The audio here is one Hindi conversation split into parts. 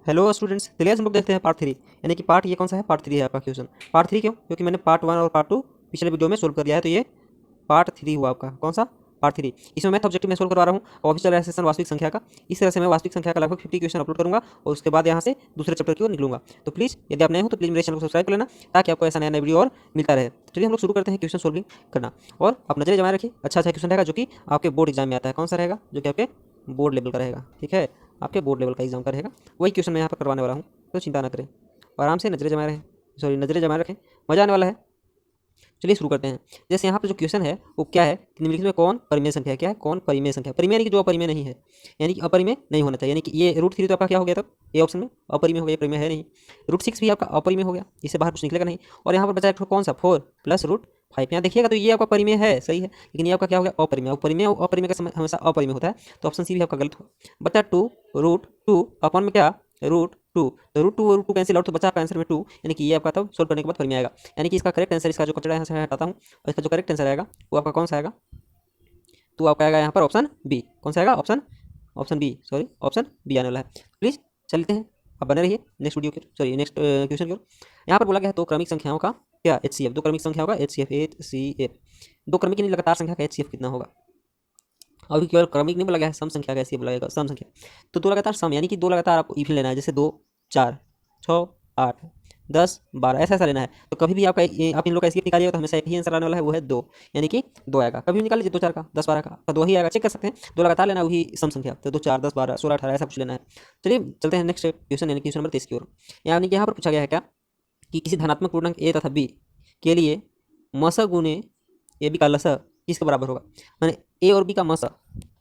हेलो स्टूडेंट्स, चलिए आज हम लोग देखते हैं पार्ट थ्री। यानी कि पार्ट ये कौन सा है? पार्ट थ्री है आपका क्वेश्चन। पार्ट थ्री क्यों? क्योंकि मैंने पार्ट वन और पार्ट टू पिछले वीडियो में सोल्व कर दिया है, तो ये पार्ट थ्री हुआ आपका। कौन सा? Part three. इसमें मैथ ऑब्जेक्टिव में सोल्व करवा रहा हूँ और अभी चल रहा है सेशन वास्तविक संख्या का। इस तरह से मैं वास्तविक संख्या का लगभग 50 क्वेश्चन अपलोड करूँगा और उसके बाद यहाँ से दूसरे चैप्टर की ओर निकलूंगा। तो प्लीज़ यदि आप नए हो तो प्लीज़ मेरे चैनल को सब्सक्राइब कर लेना, ताकि आपको ऐसा नया नया वीडियो और मिलता रहे। तो चलिए हम लोग शुरू करते हैं क्वेश्चन सोल्विंग करना। और आप नजरें जमाए रखिए, अच्छा क्वेश्चन रहेगा जो कि आपके बोर्ड एग्जाम में आता है। कौन सा रहेगा? जो कि आपके बोर्ड लेवल का रहेगा। ठीक है, आपके बोर्ड लेवल का एग्जाम का रहेगा, वही क्वेश्चन मैं यहाँ पर करवाने वाला हूँ। तो चिंता ना करें, आराम से नजरें जमाए रहें, सॉरी नजरें जमाए रखें, मजा आने वाला है। चलिए शुरू करते हैं। जैसे यहाँ पर जो क्वेश्चन है वो क्या है कि निम्नलिखित में कौन परिमेय संख्या है? क्या है? कौन परिमेय संख्या? परिमेय यानी कि जो अपरिमेय नहीं है, यानी कि अपरिमेय नहीं होना चाहिए। यानी कि ये रूट थ्री तो आपका क्या हो गया? तब ये ऑप्शन में अपरिमेय हो गया, परिमेय है नहीं। रूट सिक्स भी आपका अपरिमेय हो गया, इससे बाहर कुछ निकलेगा नहीं। और यहाँ पर बचा एक कौन सा? Four plus root five. यहाँ देखिएगा तो ये आपका परिमेय है, सही है, लेकिन ये आपका क्या हो गया? अपरिमेय। अपरिमेय अपरिमेय का समय हमेशा अपरिमेय होता है, तो ऑप्शन सी भी आपका गलत हुआ। बचा टू रूट टू अपन में क्या? Root two. तो रूट टू कैंसिल आउट, तो बचा आपका आंसर में टू, यानी कि ये आपका तब सोल्व करने के बाद परिमेय आएगा। यानी कि इसका करेक्ट आंसर, इसका जो कचरा यहाँ से हटाता हूँ और इसका जो करेक्ट आंसर आएगा वो आपका कौन सा आएगा? तो आपका आएगा यहाँ पर ऑप्शन बी। कौन सा आएगा? Option option B, sorry option B आने वाला है। प्लीज़ चलते हैं, अब बने रहिए नेक्स्ट वीडियो के, सॉरी नेक्स्ट क्वेश्चन की ओर। यहाँ पर बोला गया है दो क्रमिक संख्याओं का क्या? HCF। दो क्रमिक संख्याओं का HCF। दो क्रमिक यानी लगातार संख्या का HCF कितना होगा? अभी केवल क्रमिक नहीं बोला गया है, सम संख्या का HCF बोला गया, सम संख्या। तो दो लगातार सम, यानी कि दो लगातार आपको इवन लेना है, जैसे 2 4 6 8 10 12 ऐसा ऐसा लेना है। तो कभी भी आपका आप इन लोग का HCF निकालिएगा तो हमेशा एक ही आंसर आने वाला है, वो है 2, यानी कि 2 आएगा। कभी भी निकाल लीजिए, 2 4 का 10 12 का तो 2 ही आएगा, चेक कर सकते हैं। दो लगातार लेना है, वही सम संख्या। तो 2 4 10 12 16 18 ऐसा कुछ लेना है। चलिए चलते हैं नेक्स्ट क्वेश्चन, यानी क्वेश्चन नंबर 23 की ओर। यानी कि यहाँ पर पूछा गया है क्या कि किसी धनात्मक पूर्णांक ए तथा बी के लिए मस गुने ए बी का लसा किसके बराबर होगा? मैंने ए और बी का मसा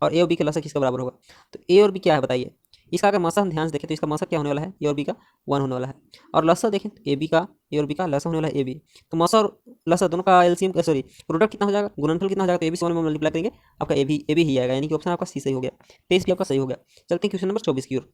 और ए और बी का लसा किसके बराबर होगा? तो ए और बी क्या है बताइए? इसका अगर मसा हम ध्यान से देखें तो इसका मसा क्या होने वाला है? ए और बी का 1 होने वाला है। और लसा देखें तो ए बी का, ए और बी का लसा होने वाला है ए बी। तो मसा और लसा दोनों का एलसीएम, सॉरी प्रोडक्ट कितना हो जाएगा? गुणनफल कितना हो जाएगा? तो ए बी से 1 में मल्टीप्लाई करेंगे, आपका ए बी ही आएगा, यानी कि ऑप्शन आपका सी सही हो गया। तेईस भी आपका सही हो गया। चलते हैं क्वेश्चन नंबर 24 की ओर।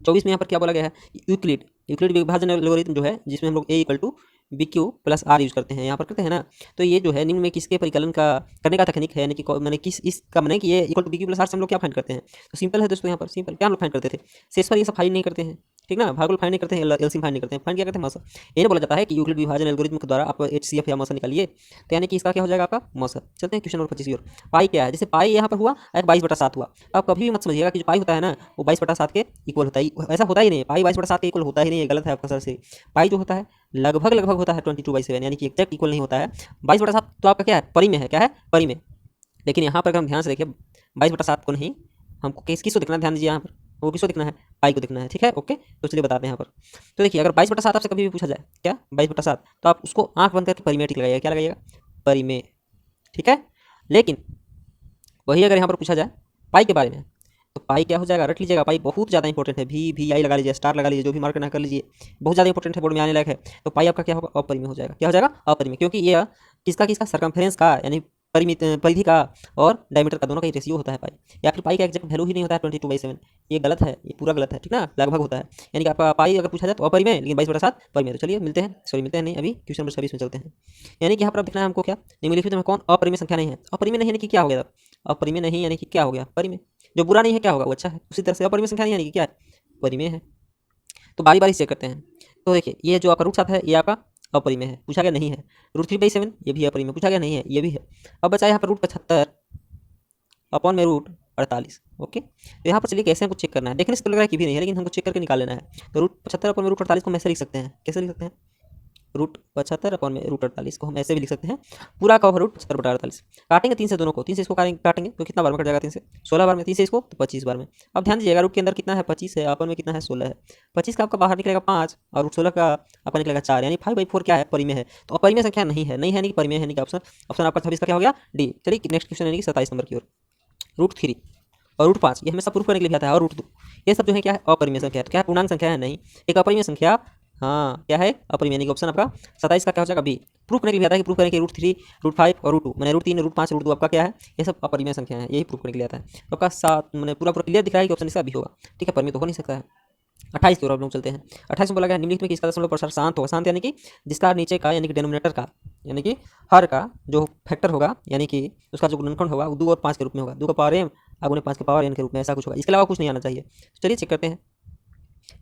24 में यहाँ पर क्या बोला गया है? यूक्लिड यूक्लिड विभाजन एल्गोरिथम जो है, जिसमें हम लोग A equal to B Q plus R use करते हैं, यहाँ पर करते हैं ना। तो ये जो है निम्न में किसके परिकलन का करने का तकनीक है, यानी कि मैंने किस इसका मैंने कि ये equal to B Q plus R से हम लोग क्या फाइंड करते हैं? तो सिंपल है दोस्तों, यहाँ पर सिंपल क्या हम लोग फाइंड करते थे? शेष पर ये सब फाइंड नहीं करते हैं, ठीक ना, भागफल फाइंड नहीं करते हैं, एलसीएम फाइंड नहीं करते हैं, फाइंड क्या करते हैं? मौसा। ये बोला जाता है कि यूक्लिड विभाजन एल्गोरिथम के द्वारा आप HCF या मौसा निकालिए, तो यानी कि इसका क्या हो जाएगा? आपका मौसा। चलते हैं क्वेश्चन नंबर 25 की ओर। पाई क्या है? जैसे पाई यहाँ पर हुआ एक 22/7 हुआ। आप कभी भी मत समझिएगा कि जो पाई होता है ना वो 22/7 के इक्वल होता है, ऐसा होता ही नहीं है। पाई 22/7 के इक्वल होता ही नहीं है, गलत है आपका सर से। पाई जो होता है लगभग लगभग होता है 22/7, यानी कि एग्जैक्ट इक्वल नहीं होता है। 22/7 तो आपका क्या है? परिमेय है। क्या है? परिमेय। लेकिन यहाँ पर अगर हम ध्यान से देखिए, 22/7 को नहीं, हमको किसको देखना है? ध्यान दीजिए यहाँ पर, वो किसको देखना है? पाई को देखना है, ठीक है, ओके। तो चलिए बताते हैं यहाँ पर। तो देखिए, अगर 22/7 आपसे कभी भी पूछा जाए क्या 22/7, तो आप उसको आंख बंद करके परिमेय टिक लगाइएगा। क्या लगाइएगा? परिमेय, ठीक है। लेकिन वही अगर यहाँ पर पूछा जाए पाई के बारे में, तो पाई क्या हो जाएगा? रट लीजिएगा, पाई बहुत ज़्यादा इंपॉर्टेंट है। भी आई लगा लीजिए, स्टार लगा लीजिए, जो भी मार्क करना कर लीजिए, बहुत ज़्यादा इंपॉर्टेंट है, बोर्ड में आने लायक है। तो पाई आपका क्या होगा? अपरिमेय हो जाएगा। क्या हो जाएगा? अपरिमेय, क्योंकि ये किसका किसका सरकमफ्रेंस का, यानी परिमित परिधि का और डायमीटर का दोनों का ही रेशियो होता है पाई। या फिर पाई का एग्जैक्ट वैल्यू ही नहीं होता है 22/7। ये गलत है, ये पूरा गलत है, ठीक ना, लगभग होता है। यानी कि आपका पाई अगर पूछा जाए तो अपरिमेय, लेकिन 22/7 परिमेय। तो चलिए मिलते हैं, सॉरी मिलते हैं नहीं, अभी क्वेश्चन नंबर 26 में चलते हैं। यानी कि यहाँ पर अब देखना है हमको क्या? निम्नलिखित में कौन अपरिमेय संख्या नहीं है? अपरिमेय नहीं यानी कि क्या हो गया? अपरिमेय नहीं यानी कि क्या हो गया? परिमेय। जो बुरा नहीं है क्या होगा? वो अच्छा है। उसी तरह से अपरिमेय संख्या नहीं यानी कि क्या है? परिमेय है। तो बारी बारी से चेक करते हैं। तो देखिए, ये जो आपका रूट 7 है ये आपका अपरिमेय है, पूछा गया नहीं है। रूट 3/7 ये भी अपरिमेय, पूछा गया नहीं है, ये भी है। अब बचा यहाँ पर रूट 75 अपॉन में रूट 48, ओके। तो यहाँ पर चलिए कैसे हमको चेक करना है, देखने से तो लग रहा है कि भी नहीं है, लेकिन हमको चेक करके निकाल लेना है। तो रूट 75 अपॉन में रूट 48 को हम ऐसे लिख सकते हैं, कैसे लिख सकते हैं? रूट 75 अपॉन में रूट 48 को हम ऐसे भी लिख सकते हैं, पूरा का रूट 75/48। काटेंगे 3 से दोनों को, 3 से इसको काटेंगे तो कितना बार में कट जाएगा? 3 से 16 बार में, 3 से इसको तो 25 बार में। अब ध्यान दीजिएगा, रूट के अंदर कितना है? 25 है, अपन में कितना है? 16 है। 25 का आपका बाहर निकलेगा 5 और रूट 16 का आपका निकलेगा 4, यानी 5/4 क्या है? परिमेय है। तो अपरिमेय संख्या नहीं है, नहीं है, नहीं परिमेय है, नहीं ऑप्शन ऑप्शन आपका 26 का क्या हो गया? डी। चलिए नेक्स्ट क्वेश्चन यानी कि 27 नंबर की ओर। रूट 3 और रूट 5 ये हमेशा प्रूफ करने के लिए आता है, और रूट 2 ये सब जो है क्या है? अपरिमेय संख्या है। तो क्या है? पूर्णांक संख्या है नहीं, एक अपरिमेय संख्या। हाँ, क्या है? अपरिमेय, यानी कि ऑप्शन आपका 27 का क्या हो जाएगा? बी। प्रूफ करने के लिए आता है कि प्रूफ करें कि रूट 3 रूट 5 और रूट 2, मैंने रूट 3 रूट 5 रूट 2 आपका क्या है? ये सब अपरिमेय संख्या है, यही प्रूफ करने के लिए आता है। तो आपका 7 मैंने पूरा पूरा क्लियर दिख रहा है कि ऑप्शन इसका भी होगा, ठीक है, परिमेय तो हो नहीं सकता है। 28 की ओर हम लोग चलते हैं। 28 में बोला गया निम्नलिखित में किसका दशमलव प्रसार शांत होगा? शांत यानी कि जिसका नीचे का, यानी कि डिनोमिनेटर का, यानी कि हर का जो फैक्टर होगा, यानी कि उसका जो गुणनखंड होगा वो 2 और 5 के रूप में होगा। 2 का पावर m और 5 के पावर n के रूप में, ऐसा कुछ होगा, इसके अलावा कुछ नहीं आना चाहिए। तो चलिए चेक करते हैं।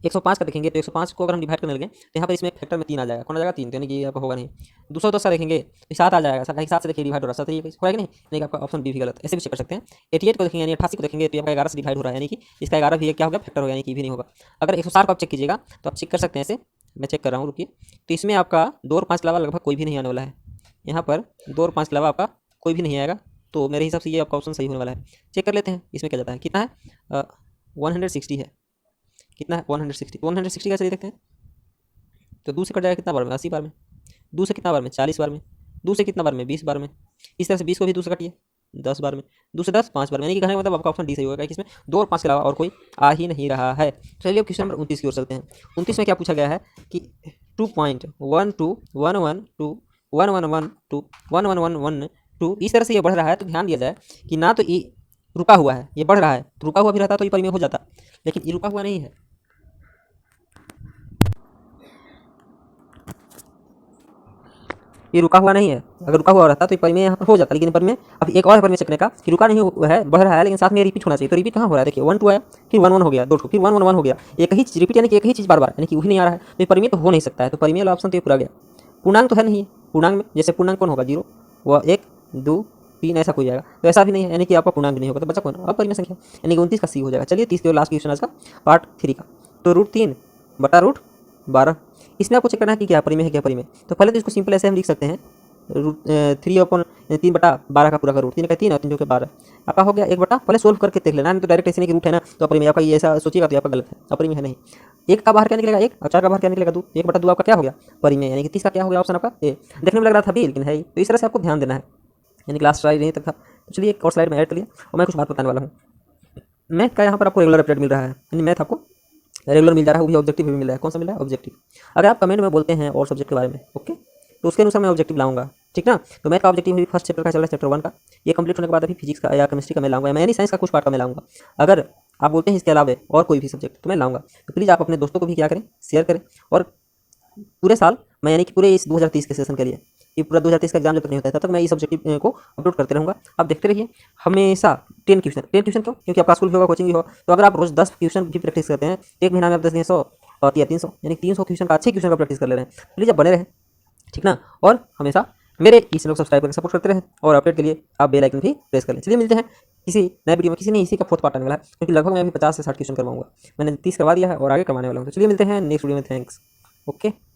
105 का देखेंगे तो 105 को अगर हम डिवाइड करने लगे तो यहाँ पर इसमें फैक्टर में 3 आ जाएगा, कौन आ जाएगा 3, तो यानी कि आपका होगा नहीं। 210 का देखेंगे तो 7 आ जाएगा, 7 से देखिए डिवाइड हो रहा है 7 होगा कि नहीं, यानी कि आपका ऑप्शन बी भी गलत, ऐसे भी चेक कर सकते हैं। 88 को देखेंगे यानी 88 को देखेंगे तो आपका 11 से डिवाइड हो रहा है, यानी कि इसका 11 भी क्या होगा फैक्टर होगा, यानी कि भी नहीं होगा। अगर 160 को आप चेक कीजिएगा तो आप चेक कर सकते हैं ऐसे, मैं चेक कर रहा हूँ रुकिए, तो इसमें आपका 2 और 5 के अलावा लगभग कोई भी नहीं आने वाला है, यहाँ पर 2 और 5 के अलावा आपका कोई भी नहीं आएगा, तो मेरे हिसाब से ये आपका ऑप्शन सही होने वाला है। चेक कर लेते हैं इसमें क्या जाता है, कितना है 160 है, कितना है 160, 160 का चलिए देखते हैं, तो 2 से कट जाएगा कितना बार में 80 बार में, 2 से कितना बार में 40 बार में, 2 से कितना बार में 20 बार में, इस तरह से 20 को भी 2 से काटिए 10 बार में, 2 से 10 5 बार में, यानी कि कहने का मतलब आपका ऑप्शन डी सही होगा कि इसमें 2 और 5 के अलावा और कोई आ ही नहीं रहा है। चलिए अब क्वेश्चन नंबर 29 की ओर चलते हैं। 29 में क्या पूछा गया है कि 2.1211121112 इस तरह से ये बढ़ रहा है, तो ध्यान दिया जाए कि ना तो ये रुका हुआ है, ये बढ़ रहा है, तो रुका हुआ भी रहता तो ये परिमेय हो जाता, लेकिन ये रुका हुआ नहीं है, ये रुका हुआ नहीं है। अगर रुका हुआ रहता तो ये परिमेय यहाँ पर हो जाता, लेकिन परिमेय अभी एक और है परिमेय चेक करने का कि रुका नहीं हुआ है, बढ़ रहा है, लेकिन साथ में रिपीट होना चाहिए। तो रिपीट कहाँ हो रहा है, देखिए 1 2 आया, फिर 1 1 हो गया, 2 2 फिर 1 1 1 हो गया, एक ही चीज रिपीट, यानी कि एक ही चीज बार बार, यानी कि वही नहीं आ रहा है, तो ये परिमेय तो हो नहीं सकता है। तो परिमेय वाला ऑप्शन तो ये पूरा गया। पूर्णांक तो है नहीं, पूर्णांक में जैसे पूर्णांक कौन होगा 0 वह 1 2 3 ऐसा कोई जाएगा, तो ऐसा भी नहीं है, यानी कि आपका पूर्णांक नहीं होगा, तो बचा कौन अब परिमेय संख्या, यानी कि 29 का सी हो जाएगा। चलिए 30 के लास्ट क्वेश्चन आज का पार्ट 3 का, तो √3/√12 इसमें आपको चेक करना है कि क्या परिमेय है क्या परिमेय। तो पहले तो इसको सिंपल ऐसे हम लिख सकते हैं, 3/12 का पूरा का रूट, 3 का 3 और 3 के 12 आपका हो गया 1/, पहले सोल्व करके देख लेना, नहीं तो डायरेक्ट ऐसे नहीं कि रूट है ना तो अपरिमेय, आपका ये ऐसा सोचिएगा तो आपका गलत है, अपरिमेय है नहीं। 1 का बाहर क्या निकलेगा 1 और 4 का बाहर क्या निकलेगा 2, 1/2 आपका क्या हो गया परिमेय, यानी कि 30 का क्या हो गया ऑप्शन आपका ए। देखने में लग रहा था भी लेकिन है ही, तो इस तरह से आपको ध्यान देना है, यानी कि लास्ट स्लाइड यहीं तक था। तो चलिए एक और स्लाइड में ऐड कर लिया, और मैं कुछ बात बताने वाला हूँ। मैथ का यहाँ पर आपको रेगुलर अपडेट मिल रहा है, यानी मैथ आपको रेगुलर मिल जा रहा है, वो भी ऑब्जेक्टिव भी मिल रहा है। कौन सा मिल रहा है ऑब्जेक्टिव। अगर आप कमेंट में बोलते हैं और सब्जेक्ट के बारे में ओके, तो उसके अनुसार मैं ऑब्जेक्टिव लाऊंगा, ठीक ना। तो मैथ का ऑब्जेक्टिव भी फर्स्ट चैप्टर का चल रहा है, चैप्टर 1 का, ये कंप्लीट होने के बाद अभी फिजिक्स का या केमिस्ट्री का मैं लाऊंगा, मैं यानी साइंस का कुछ पार्ट का मैं लाऊंगा। अगर आप बोलते हैं इसके अलावा और कोई भी सब्जेक्ट तो मैं लाऊंगा, तो प्लीज़ आप अपने दोस्तों को भी क्या करें शेयर करें। और पूरे साल मैं यानी कि पूरे इस 2030 के सेशन के लिए, ये पूरा 2030 का एग्जाम जब तक नहीं होता है तब तक मैं इस ऑब्जेक्टिव को अपलोड करते रहूँगा। आप देखते रहिए हमेशा 10 क्वेश्चन क्यों, क्योंकि आपका स्कूल भी होगा कोचिंग भी होगा, तो अगर आप रोज 10 क्वेश्चन भी प्रैक्टिस करते हैं, एक महीना में आप 10 दिन 100 और या 300 यानी 300 क्वेश्चन का अच्छे क्वेश्चन का प्रैक्टिस कर ले रहे हैं। प्लीज़ आप बने रहें, ठीक ना। और हमेशा मेरे इस चैनल को सब्सक्राइब करके सपोर्ट करते रहें, और अपडेट के लिए आप बेल आइकन भी प्रेस कर लें। चलिए मिलते हैं किसी नए वीडियो में, किसी नहीं इसी का 4th पार्ट आने वाला है, क्योंकि लगभग मैं अभी 50 से 60 क्वेश्चन करवाऊंगा, मैंने 30 करवा दिया है और आगे करवाने वाला हूँ। तो चलिए मिलते हैं नेक्स्ट वीडियो में, थैंक्स ओके।